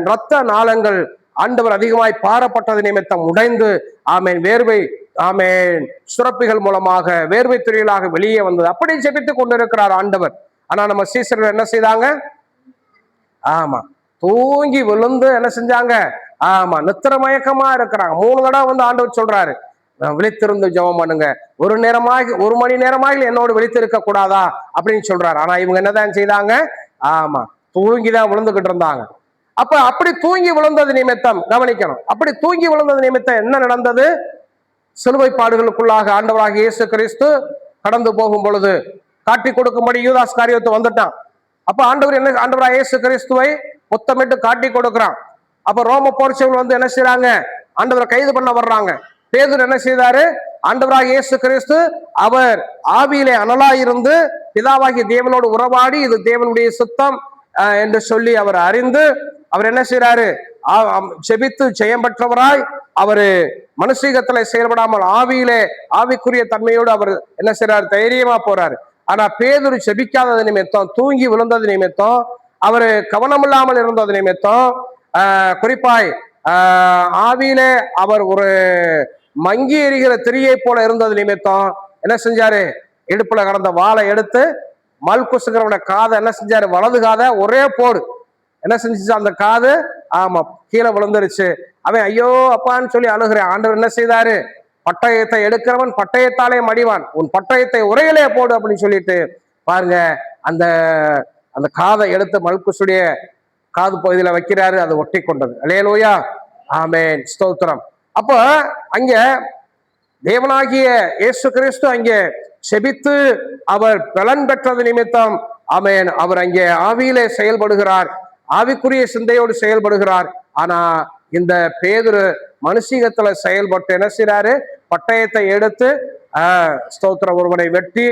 இரத்த நாளங்கள் ஆண்டவர் அதிகமாய் பாரப்பட்டது நிமித்தம் உடைந்து ஆமேன் வேர்வை ஆமேன் சுரப்பிகள் மூலமாக வேர்வை துறைகளாக வெளியே வந்தது. அப்படி ஜெபித்துக் கொண்டிருக்கிறார் ஆண்டவர். ஆனா நம்ம சீசர்கள் என்ன செய்தாங்க? ஆமா, தூங்கி விழுந்து என்ன செஞ்சாங்க? ஆமா, நித்திர மயக்கமா இருக்கிறாங்க. 3 தடவை வந்து ஆண்டவர் சொல்றாரு, விழித்திருந்து ஜெபம் பண்ணுங்க, ஒரு மணி நேரமாக என்னோடு விழித்திருக்க கூடாதா அப்படின்னு சொல்றாரு. ஆனா இவங்க என்னதான் செய்தாங்க? ஆமா, தூங்கிதான் விழுந்துகிட்டு இருந்தாங்க. அப்ப அப்படி தூங்கி விழுந்தது நிமித்தம் கவனிக்கணும். அப்படி தூங்கி விழுந்தது நிமித்தம் என்ன நடந்தது? சிலுவை பாடுகளுக்குள்ளாக ஆண்டவராக இயேசு கிறிஸ்து கடந்து போகும் பொழுது காட்டி கொடுக்கும்படி யூதாஸ் காரியத்தை வந்துட்டான். அப்ப ஆண்டவராக இயேசு கிறிஸ்துவை முத்தமிட்டு காட்டி கொடுக்கிறான். அப்ப ரோம போர்ச்சவர்கள் வந்து என்ன செய்யறாங்க? ஆண்டவரை கைது பண்ண வர்றாங்க. பேதுரு என்ன செய்தாரு? ஆண்டவராக இயேசு கிறிஸ்து அவர் ஆவியிலே அனலாயிருந்து பிதாவாகிய தேவனோடு உறவாடி இது தேவனுடைய சுத்தம் என்று சொல்லி அவர் அறிந்து அவர் என்ன செய்யறாரு? ஜெபித்து ஜெயம் பெற்றவராய் அவரு மனுஷீகத்துல செயல்படாமல் ஆவிக்குரிய தன்மையோடு அவர் என்ன செய்யறாரு? தைரியமா போறாரு. ஆனா பேதுரு ஜெபிக்காதது நிமித்தம், தூங்கி விழுந்தது நிமித்தம், அவரு கவனம் இல்லாமல் இருந்தது நிமித்தம், குறிப்பாய் ஆவியிலே அவர் ஒரு மங்கி எறிகிற திரியை போல இருந்தது நிமித்தம் என்ன செஞ்சாரு? இடுப்புல கடந்த வாளை எடுத்து மல்குசுகிறவன காதை என்ன செஞ்சாரு? வலது காதை ஒரே போடு என்ன செஞ்சிச்சு? அந்த காது ஆமா கீழே விழுந்துருச்சு. அவன் ஐயோ அப்பான்னு சொல்லி அழுகிறேன். ஆண்டவர் என்ன செய்தாரு? பட்டயத்தை எடுக்கிறவன் பட்டயத்தாலே மடிவான், உன் பட்டயத்தை உரையிலே போடு அப்படின்னு சொல்லிட்டு பாருங்க, அந்த அந்த காதை எடுத்து மல்குசுடைய காது பகுதியில வைக்கிறாரு, அது ஒட்டி கொண்டது. அல்லேலூயா, ஆமென், ஸ்தோத்திரம். அப்போ அங்க தேவனாகிய இயேசு கிறிஸ்து அங்கே செபித்து அவர் பலன் பெற்றது நிமித்தம், ஆமென், அவர் அங்கே ஆவியிலே செயல்படுகிறார், ஆவிக்குரிய சிந்தையோடு செயல்படுகிறார். ஆனா இந்த பேதுரு மனுஷீகத்துல செயல்பட்டு என்ன செய்றாரு, பட்டயத்தை எடுத்து ஸ்தோத்திரம் ஒருவனை வெட்டி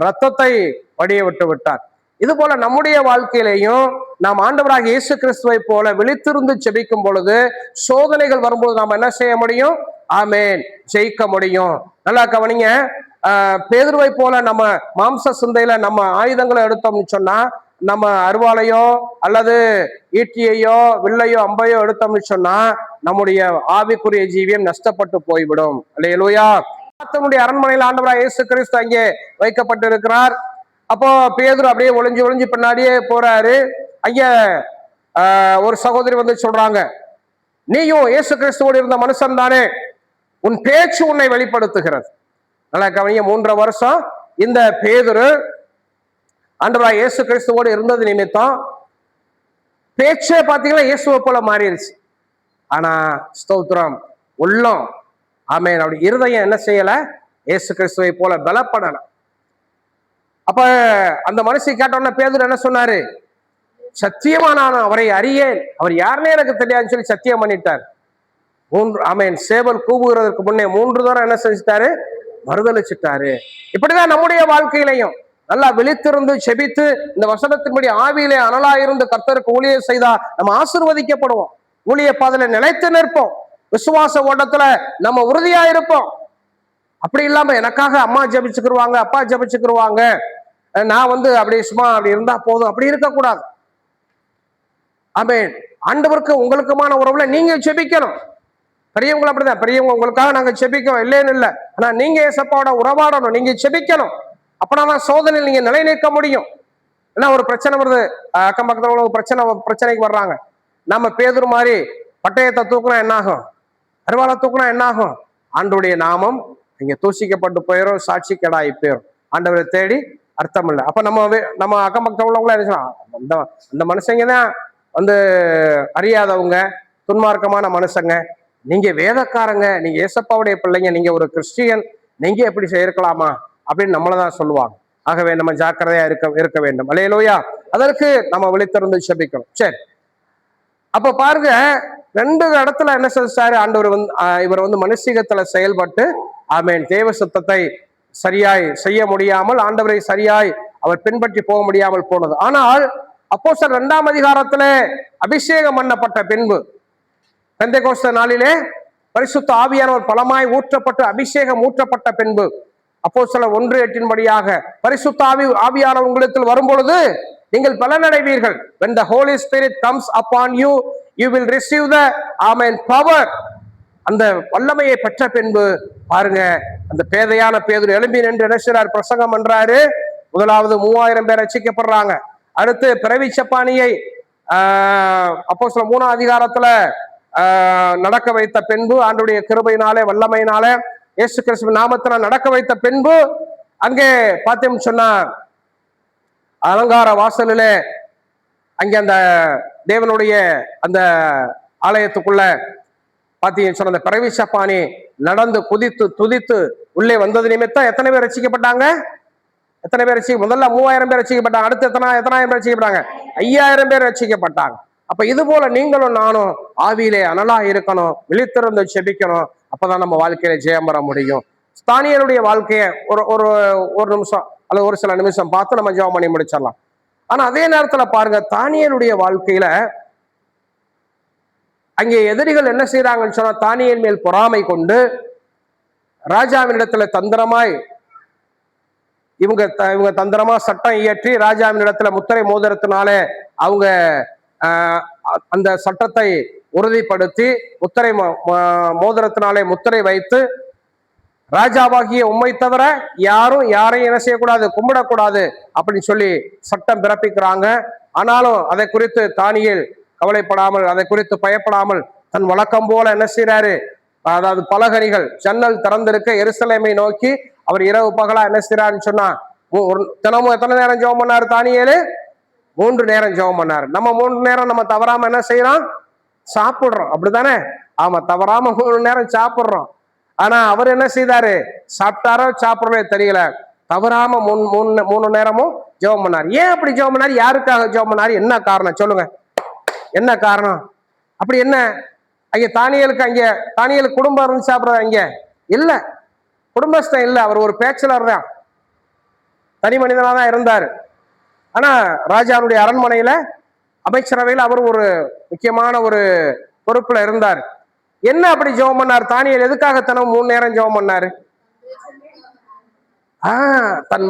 ரத்தத்தை வடிய விட்டு விட்டார். இது போல நம்முடைய வாழ்க்கையிலையும் நாம் ஆண்டவராக இயேசு கிறிஸ்துவை போல விழித்திருந்து செபிக்கும் பொழுது சோதனைகள் வரும்போது நாம் என்ன செய்ய முடியும்? ஆமென், ஜெயிக்க முடியும். நல்லா கவனிங்க. பேதுருவை போல நம்ம மாம்ச சிந்தையில நம்ம ஆயுதங்களை எடுத்தோம்னு சொன்னா, நம்ம அருவாளையோ அல்லது ஈட்டியையோ வில்லையோ அம்பையோ எடுத்தோம்னு சொன்னா நம்முடைய ஆவிக்குரிய ஜீவியம் நஷ்டப்பட்டு போய்விடும். அல்லேலூயா. தன்னுடைய அரண்மனையில் ஆண்டவராக இயேசு கிறிஸ்து அங்கே வைக்கப்பட்டிருக்கிறார். அப்போ பேதுரு அப்படியே ஒளிஞ்சு ஒளிஞ்சு பின்னாடியே போறாரு. அங்க ஒரு சகோதரி வந்து சொல்றாங்க, நீயும் இயேசு கிறிஸ்துவோடு இருந்த மனுஷன் தானே, உன் பேச்சு உன்னை வெளிப்படுத்துகிறது. நல்லா கவனிங்க. 3.5 வருஷம் இந்த பேதுரு ஆண்டவராக இயேசு கிறிஸ்துவோடு இருந்தது நிமித்தம் பேச்சே பார்த்தீங்கன்னா இயேசுவை போல மாறிடுச்சு. ஆனா ஸ்தோத்திரம் உள்ளம், ஆமென், அப்படி இருதயம் என்ன செய்யல, இயேசு கிறிஸ்துவை போல பலப்படல. அப்ப அந்த மனுஷி கேட்டோன்னா பேதுரு என்ன சொன்னாரு? சத்தியமா நான் அவரை அறியேன், அவர் யாருன்னே எனக்கு தெரியாதுன்னு சொல்லி சத்தியம் பண்ணிட்டார். ஆமென், சேவல் கூவுகிறதுக்கு முன்னே 3 தடவை என்ன செஞ்சுட்டாரு? மறுதளிச்சுட்டாரு. இப்படிதான் நம்முடைய வாழ்க்கையிலையும் நல்லா விழித்திருந்து செபித்து இந்த வசனத்தின்படி ஆவியிலே அனலாயிருந்து கர்த்தருக்கு ஊழியம் செய்தா நம்ம ஆசீர்வதிக்கப்படுவோம், ஊழிய பாதையில நிலைத்து நிற்போம், விசுவாச ஓட்டத்துல நம்ம உறுதியா இருப்போம். அப்படி இல்லாம எனக்காக அம்மா ஜபிச்சுக்கிருவாங்க, அப்பா ஜபிச்சுக்கிருவாங்க, நான் வந்து அப்படி சும்மா அப்படி இருந்தா போதும், அப்படி இருக்கக்கூடாது. ஆமென். ஆண்டவருக்கு உங்களுக்குமான உறவுல நீங்க செபிக்கணும். பெரியவங்களை அப்படிதான், பெரியவங்க உங்களுக்காக நாங்க செபிக்கணும் இல்லைன்னு இல்லை, ஆனா நீங்க ஏசப்பாவோட உறவாடணும், நீங்க செபிக்கணும். அப்பதான் சோதனையில் நீங்க நிலை நிற்க முடியும். ஏன்னா ஒரு பிரச்சனை வருது, அக்கம் பக்கத்துல உள்ள பிரச்சனைக்கு வர்றாங்க. நம்ம பேதுரு மாதிரி பட்டயத்தை தூக்குனா என்ன ஆகும்? அருவாளை தூக்குனா என்ன ஆகும்? ஆண்டவருடைய நாமம் இங்க தூசிக்கப்பட்டு போயிடும், சாட்சி கெடாயி போயிடும், ஆண்டவரை தேடி அர்த்தம் இல்லை. அப்ப நம்ம அக்கம் பக்கத்துல உள்ளவங்களா என்ன, அந்த மனுஷங்க தான் வந்து அறியாதவங்க, துன்மார்க்கமான மனுஷங்க, நீங்க வேதக்காரங்க, நீங்க ஏசப்பாவுடைய பிள்ளைங்க, நீங்க ஒரு கிறிஸ்டியன், நீங்க எப்படி இருக்கலாமா அப்படின்னு நம்மளதான் சொல்லுவாங்க. ஆகவே நம்ம ஜாக்கிரதையா இருக்க வேண்டும். அல்லேலூயா. அதற்கு நம்ம விழித்திருந்து செபிக்கணும். சரி, அப்ப பாருங்க, 2 இடத்துல என்ன செஞ்சாரு ஆண்டவர் வந்து, இவர் வந்து மனுஷீகத்துல செயல்பட்டு, ஆமென், தேவ சுத்தத்தை சரியாய் செய்ய முடியாமல், ஆண்டவரை சரியாய் அவர் பின்பற்றி போக முடியாமல் போனது. ஆனால் அப்போஸ்தலர் 2ஆம் அதிகாரத்துல அபிஷேகம் பண்ணப்பட்ட பின்பு, பெந்தெகோஸ்தே நாளிலே பரிசுத்த ஆவியானவர் பலமாய் ஊற்றப்பட்டு அபிஷேகம் ஊற்றப்பட்ட பின்பு, அப்போஸ்தலர் 1:8 பரிசுத்த ஆவியானவர் உங்களிடத்தில் வரும்பொழுது நீங்கள் பலனடைவீர்கள். when the holy spirit comes upon you you will receive the amen power. அந்த வல்லமையை பெற்ற பின்பு பாருங்க, அந்த பேதையான பேதுரு எழும்பி நின்று என்ன செய்றார்? பிரசங்கம் பண்றாரு. முதலாவது 3000 பேர் ரட்சிக்கப்படுறாங்க. அடுத்து பிறவி சப்பானியை அப்போஸ்தலர் 3ஆம் அதிகாரத்துல நடக்க வைத்த பின்பு, ஆண்டவருடைய கிருபையினாலே வல்லமையினாலே இயேசு கிறிஸ்து நாமத்தினால் நடக்க வைத்த பின்பு, அங்கே பார்த்தோம் சொன்னா அலங்கார வாசலிலே அங்கே அந்த தேவனுடைய அந்த ஆலயத்துக்குள்ள பார்த்தீங்கன்னு சொன்ன அந்த பிறவி சப்பானி நடந்து குதித்து துதித்து உள்ளே வந்தது நிமித்தம் எத்தனை பேர் ரசிக்கப்பட்டாங்க? எத்தனை பேர் முதல்ல 3000 பேர் ரசிக்கப்பட்டாங்க. அடுத்து எத்தனாயிரம் பேர் ரசிக்கப்பட்டாங்க? 5000 பேர் ரசிக்கப்பட்டாங்க. அப்ப இது போல நீங்களும் நானும் ஆவியிலே அனலா இருக்கணும், விழித்திருந்து செபிக்கணும். அப்பதான் நம்ம வாழ்க்கையில ஜெயம் பெற முடியும். தானியேலுடைய வாழ்க்கையை ஒரு நிமிஷம் அல்லது ஒரு சில நிமிஷம் பார்த்து நம்ம ஜெபம் பண்ணி முடிச்சிடலாம். ஆனா அதே நேரத்துல பாருங்க, தானியேலுடைய வாழ்க்கையில அங்கே எதிரிகள் என்ன செய்யறாங்கன்னு சொன்னா, தானியேல் மேல் பொறாமை கொண்டு ராஜாவினிடத்துல தந்திரமாய் இவங்க தந்திரமா சட்டம் இயற்றி ராஜாவினிடத்துல முத்திரை மோதிரத்தினாலே அவங்க அந்த சட்டத்தை உறுதிப்படுத்தி முத்திரை மோதிரத்தினாலே முத்திரை வைத்து, ராஜாவாகிய உம்மை தவிர யாரையும் என்ன செய்யக்கூடாது, கும்பிடக்கூடாது அப்படின்னு சொல்லி சட்டம் பிறப்பிக்கிறாங்க. ஆனாலும் அதை குறித்து தானியேல் கவலைப்படாமல், அதை குறித்து பயப்படாமல் தன் வழக்கம் போல என்ன செய்யறாரு? அதாவது பலகணிகள் ஜன்னல் திறந்திருக்க எருசலேமை நோக்கி அவர் இரவு பகலா என்ன செய்றாருன்னு சொன்னா தினமும் எத்தனை நேரம் ஜெபம் பண்ணாரு தானியேலு? 3 நேரம் ஜெபம் பண்ணாரு. நம்ம 3 நேரம் நம்ம தவறாம என்ன செய்யறோம்? சாப்பிடுறோம், அப்படித்தானே? ஆமா, தவறாம 3 நேரம் சாப்பிடுறோம். ஆனா அவர் என்ன செய்தாரு? சாப்பிட்டாரோ சாப்பிடறோ தெரியல, தவறாம 3 நேரமும் ஜெபம் பண்ணாரு. ஏன் அப்படி ஜெபம் பண்ணாரு? யாருக்காக ஜெபம் பண்ணாரு? என்ன காரணம் சொல்லுங்க? என்ன காரணம்? அப்படி என்ன அங்க தானியேலுக்கு, அங்க தானியேலுக்கு குடும்பம் இருந்து சாப்பிடுறது அங்க இல்ல, குடும்பஸ்தன் இல்ல, அவர் ஒரு பேச்சலர் தான், தனி மனிதனா தான் இருந்தாரு. ஆனா ராஜாவுடைய அரண்மனையில அமைச்சரவையில் அவர் ஒரு முக்கியமான ஒரு பொறுப்புல இருந்தார். என்ன அப்படி ஜெபம் பண்ணார் தானியேல்? எதுக்காக தினம் 3 நேரம் ஜெபம் பண்ணாரு? தன்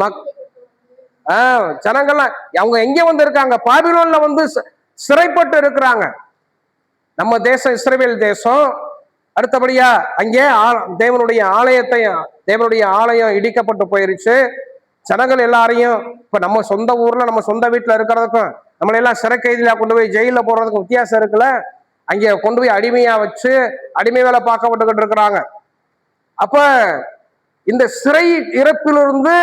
ஜனங்கள்லாம் அவங்க எங்க வந்து இருக்காங்க? பாபிலோன்ல வந்து சிறைப்பட்டு இருக்கிறாங்க. நம்ம தேசம் இஸ்ரவேல் தேசம். அடுத்தபடியா அங்கே தேவனுடைய ஆலயம் இடிக்கப்பட்டு போயிருச்சு. ஜனங்கள் எல்லாரையும் இப்ப நம்ம சொந்த ஊர்ல நம்ம சொந்த வீட்டுல இருக்கிறதுக்கும் நம்மளெல்லாம் சிறை கைதியா கொண்டு போய் ஜெயில போடுறதுக்கும் வித்தியாசம் இருக்குல்ல. அங்கே கொண்டு போய் அடிமையா வச்சு அடிமை வேலை பார்க்கப்பட்டுக்கிட்டு இருக்கிறாங்க. அப்ப இந்த சிறை இறப்பிலிருந்து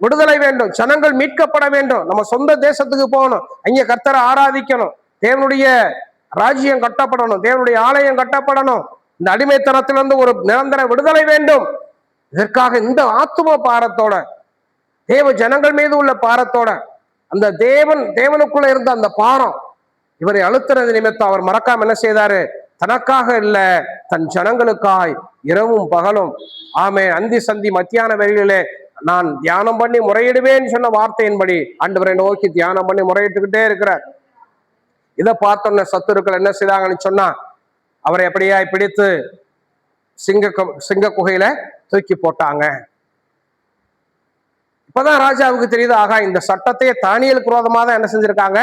விடுதலை வேண்டும், ஜனங்கள் மீட்கப்பட வேண்டும், நம்ம சொந்த தேசத்துக்கு போகணும், அங்கே கர்த்தரை ஆராதிக்கணும், தேவனுடைய ராஜ்யம் கட்டப்படணும், தேவனுடைய ஆலயம் கட்டப்படணும், இந்த அடிமைத்தனத்திலிருந்து ஒரு நிரந்தர விடுதலை வேண்டும். இதற்காக இந்த ஆத்தும பாரத்தோட, தேவ ஜனங்கள் மீது உள்ள பாரத்தோட, அந்த தேவனுக்குள்ள இருந்த அந்த பாரம் இவரை அழுத்துறது நிமித்தம் அவர் மறக்காம என்ன செய்தாரு? தனக்காக இல்ல, தன் ஜனங்களுக்காய் இரவும் பகலும் அந்தி சந்தி மத்தியான வேளையிலே நான் தியானம் பண்ணி முறையிடுவேன்னு சொன்ன வார்த்தையின்படி ஆண்டவரை நோக்கி தியானம் பண்ணி முறையிட்டுக்கிட்டே இருக்கிறார். இதை பார்த்தோன்ன சத்துருக்கள் என்ன செய்தாங்கன்னு சொன்னா அவரை எப்படியா பிடித்து சிங்க குகையில தூக்கி போட்டாங்க. இப்பதான் ராஜாவுக்கு தெரியுது, ஆகா இந்த சட்டத்தையே தானியேலுக்கு விரோதமா தான் என்ன செஞ்சிருக்காங்க,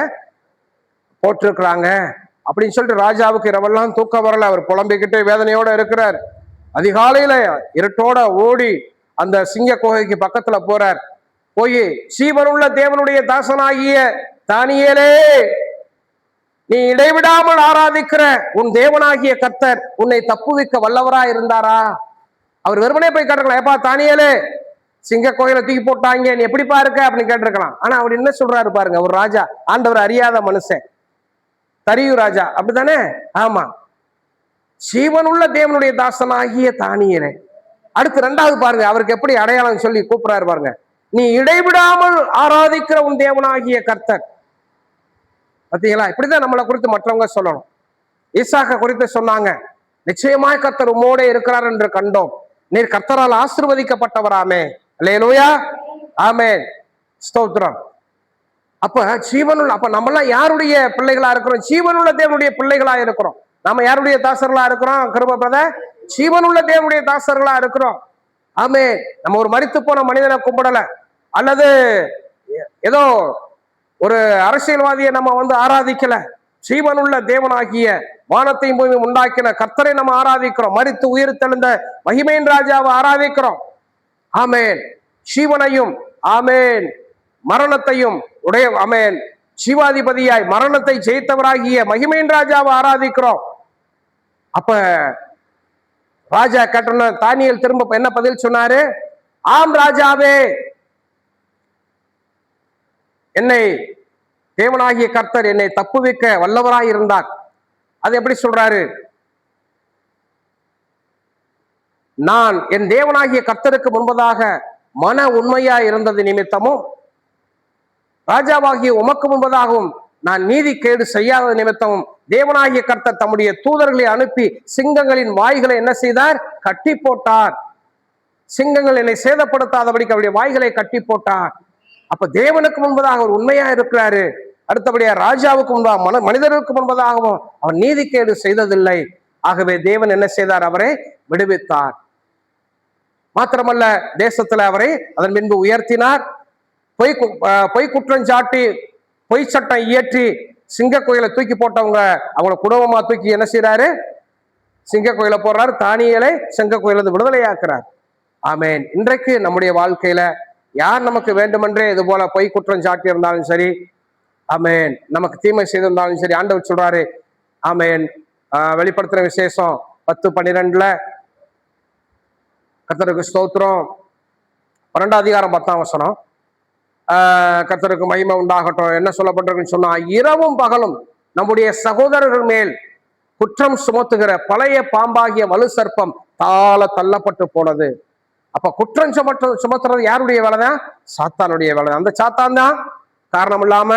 போட்டிருக்கிறாங்க அப்படின்னு சொல்லிட்டு ராஜாவுக்கு இரவெல்லாம் தூக்கம் வரல. அவர் புலம்பிக்கிட்டே வேதனையோட இருக்கிறார். அதிகாலையில இருட்டோட ஓடி அந்த சிங்க குகைக்கு பக்கத்துல போறார். போய் ஜீவனுள்ள தேவனுடைய தாசனாகிய தானியேலே, நீ இடைவிடாமல் ஆராதிக்கிற உன் தேவனாகிய கர்த்தர் உன்னை தப்புவிக்க வல்லவரா இருந்தாரா? அவர் வெறுமனே போய் கேட்டுக்கலாம், ஏப்பா தானியேலே சிங்க கோயில தூக்கி போட்டாங்க, நீ எப்படிப்பா இருக்க அப்படின்னு கேட்டிருக்கலாம். ஆனா அவர் என்ன சொல்றாரு பாருங்க, ஒரு ராஜா, ஆண்டவர் அறியாத மனுஷன், தரியு ராஜா, அப்படித்தானே? ஆமா, ஜீவனுள்ள தேவனுடைய தாசனாகிய தானியேலே. அடுத்து 2வது பாருங்க, அவருக்கு எப்படி அடையாளம் சொல்லி கூப்பிடுறாரு பாருங்க, நீ இடைவிடாமல் ஆராதிக்கிற உன் தேவனாகிய கர்த்தர். பார்த்தீங்களா? இப்படிதான் நம்மளை குறித்து மற்றவங்க சொல்லணும். ஈசாக்க குறித்து சொன்னாங்க, நிச்சயமாய் கர்த்தர் உம்மோட இருக்கிறார் என்று கண்டோம், நீர் கர்த்தரால் ஆசீர்வதிக்கப்பட்டவராமே. அல்லேலூயா, ஆமென், ஸ்தோத்திரம். அப்ப ஜீவனுள்ள, அப்ப நம்மளாம் யாருடைய பிள்ளைகளா இருக்கிறோம்? ஜீவனுள்ள தேவனுடைய பிள்ளைகளா இருக்கிறோம். நாம யாருடைய தாசர்களா இருக்கிறோம்? கிருபை பிரதர், ஜீவனுள்ள தேவனுடைய தாசர்களா இருக்கிறோம். ஆமென். நம்ம ஒரு மரித்து போன மனிதனை கும்பிடல, அல்லது ஏதோ ஒரு அரசியல்வாதியை நம்ம வந்து ஆராதிக்கல. ஜீவனுள்ள தேவனாகிய வானத்தையும் பூமியும் உண்டாக்கின கர்த்தரை நம்ம ஆராதிக்கிறோம். மரித்து உயிர் தெழுந்த மகிமையின் ராஜாவை ஆராதிக்கிறோம். ஆமேன். ஜீவனையும் ஆமேன் மரணத்தையும் உடைய ஆமேன் ஜீவாதிபதியாய் மரணத்தை ஜெயித்தவராகிய மகிமையின் ராஜாவை ஆராதிக்கிறோம். அப்ப ராஜா கேட்ட தானியேல் திரும்ப என்ன பதில் சொன்னாரு? ஆம் ராஜாவே, என்னை தேவனாகிய கர்த்தர் என்னை தப்புவிக்க வல்லவராய் இருந்தார். அது எப்படி சொல்றாரு? நான் என் தேவனாகிய கர்த்தருக்கு முன்பதாக மன உண்மையா இருந்தது நிமித்தமும், ராஜாவாகிய உமக்கு முன்பதாகவும் நான் நீதி கேடு செய்யாத நிமித்தமும் தேவனாகிய கர்த்தர் தம்முடைய தூதர்களை அனுப்பி சிங்கங்களின் வாய்களை என்ன செய்தார்? கட்டி போட்டார். சிங்கங்கள் என்னை சேதப்படுத்தாதபடிக்கு அவருடைய வாய்களை கட்டி போட்டார். அப்ப தேவனுக்கு முன்பதாக அவர் உண்மையா இருக்கிறாரு. அடுத்தபடியா ராஜாவுக்கு முன்பாக மனிதர்களுக்கு முன்பதாகவும் அவர் நீதிக்கேடு செய்ததில்லை. ஆகவே தேவன் என்ன செய்தார்? அவரை விடுவித்தார். மாத்திரமல்ல, தேசத்துல அவரை அதன் பின்பு உயர்த்தினார். பொய் குற்றம் சாட்டி பொய் சட்டம் இயற்றி சிங்க கோயில தூக்கி போட்டவங்க அவங்கள குடும்பமா தூக்கி என்ன செய்யறாரு? சிங்க கோயில போடுறாரு. தானியேலை சிங்க கோயிலிருந்து விடுதலையாக்குறார். ஆமேன். இன்றைக்கு நம்முடைய வாழ்க்கையில யார் நமக்கு வேண்டுமென்றே இது போல பொய் குற்றம் சாட்டி இருந்தாலும் சரி, ஆமேன், நமக்கு தீமை செய்திருந்தாலும் சரி, ஆண்டவர் சொல்றாரு, ஆமேன், வெளிப்படுத்துற விசேஷம் 10:12 கர்த்தருக்கு ஸ்தோத்திரம். 12 அதிகாரம் 10ஆம் வசனம். கர்த்தருக்கு மகிமை உண்டாகட்டும். என்ன சொல்லப்பட்டிருக்குன்னு சொன்னா, இரவும் பகலும் நம்முடைய சகோதரர்கள் மேல் குற்றம் சுமத்துகிற பழைய பாம்பாகிய வலு சர்ப்பம் தாழ தள்ளப்பட்டு போனது. அப்ப குற்றம் சுமத்துறது யாருடைய வேலைதான்? சாத்தானுடைய வேலை. அந்த சாத்தான் தான் காரணம் இல்லாம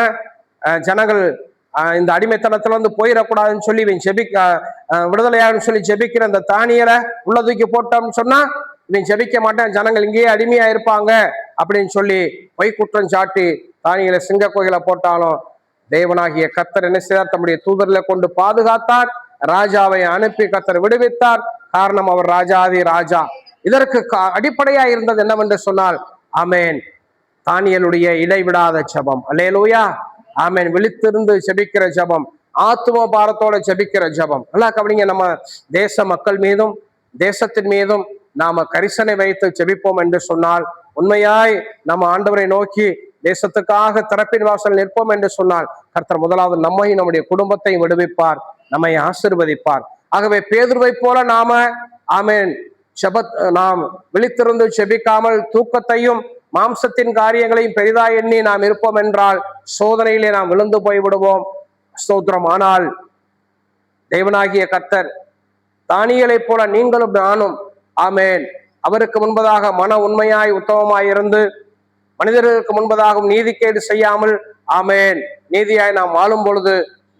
ஜனங்கள் இந்த அடிமைத்தனத்துல வந்து போயிடக்கூடாதுன்னு சொல்லி இவன் விடுதலையாகுன்னு சொல்லி ஜெபிக்கிற அந்த தானியலை உள்ள தூக்கி போட்டோம்னு சொன்னா இவன் ஜெபிக்க மாட்டேன், ஜனங்கள் இங்கேயே அடிமையா இருப்பாங்க அப்படின்னு சொல்லி பொய் குற்றம் சாட்டி தானியலை சிங்க கோயில போட்டாலும் தேவனாகிய கர்த்தர் என்ன செய்தார்? தம்முடைய தூதர்களை கொண்டு பாதுகாத்தார். ராஜாவை அனுப்பி கர்த்தர் விடுவித்தார். காரணம், அவர் ராஜாதி ராஜா. இதற்கு அடிப்படையா இருந்தது என்னவென்று சொன்னால், ஆமேன், தானியலுடைய இடைவிடாத ஜெபம். அல்லேலூயா. ஆமேன். விழித்திருந்து ஜெபிக்கிற ஜெபம், ஆத்தும பாரத்தோட ஜெபிக்கிற ஜெபம். நல்லா கவனிங்க. நம்ம தேச மக்கள் மீதும் தேசத்தின் மீதும் நாம கரிசனை வைத்து ஜெபிப்போம் என்று சொன்னால், உண்மையாய் நம்ம ஆண்டவரை நோக்கி தேசத்துக்காக திறப்பின் வாசல் நிற்போம் என்று சொன்னால், கர்த்தர் முதலாவது நம்மையும் நம்முடைய குடும்பத்தையும் விடுவிப்பார், நம்மை ஆசீர்வதிப்பார். ஆகவே பேதுருவை போல நாம ஆமேன் நாம் விழித்திருந்து செபிக்காமல் தூக்கத்தையும் மாம்சத்தின் காரியங்களையும் பெரிதாய் எண்ணி நாம் இருப்போம் என்றால் சோதனையிலே நாம் விழுந்து போய் விடுவோம். ஸ்தோத்திரம். ஆனால் தேவனாகிய கர்த்தர் தானியேலை போல நீங்களும் நானும் ஆமேன் அவருக்கு முன்பதாக மன உண்மையாய் உத்தமமாய் இருந்து மனிதர்களுக்கு முன்பதாகவும் நீதிக்கேடு செய்யாமல் ஆமேன் நீதியாய் நாம் வாழும் பொழுது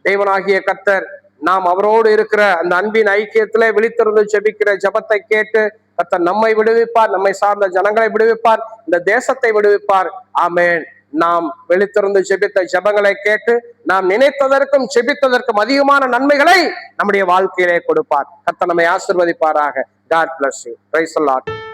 தேவனாகிய கர்த்தர் நாம் அவரோடு இருக்கிற அந்த அன்பின் ஐக்கியத்திலே விழித்திருந்து ஜெபிக்கிற ஜெபத்தை கேட்டு கர்த்தர் நம்மை விடுவிப்பார், நம்மை சார்ந்த ஜனங்களை விடுவிப்பார், இந்த தேசத்தை விடுவிப்பார். ஆமேன். நாம் விழித்திருந்து ஜெபித்த ஜெபங்களை கேட்டு நாம் நினைத்ததற்கும் ஜெபித்ததற்கும் அதிகமான நன்மைகளை நம்முடைய வாழ்க்கையிலே கொடுப்பார். கர்த்தர் நம்மை ஆசீர்வதிப்பாராக. God bless you. Praise the Lord.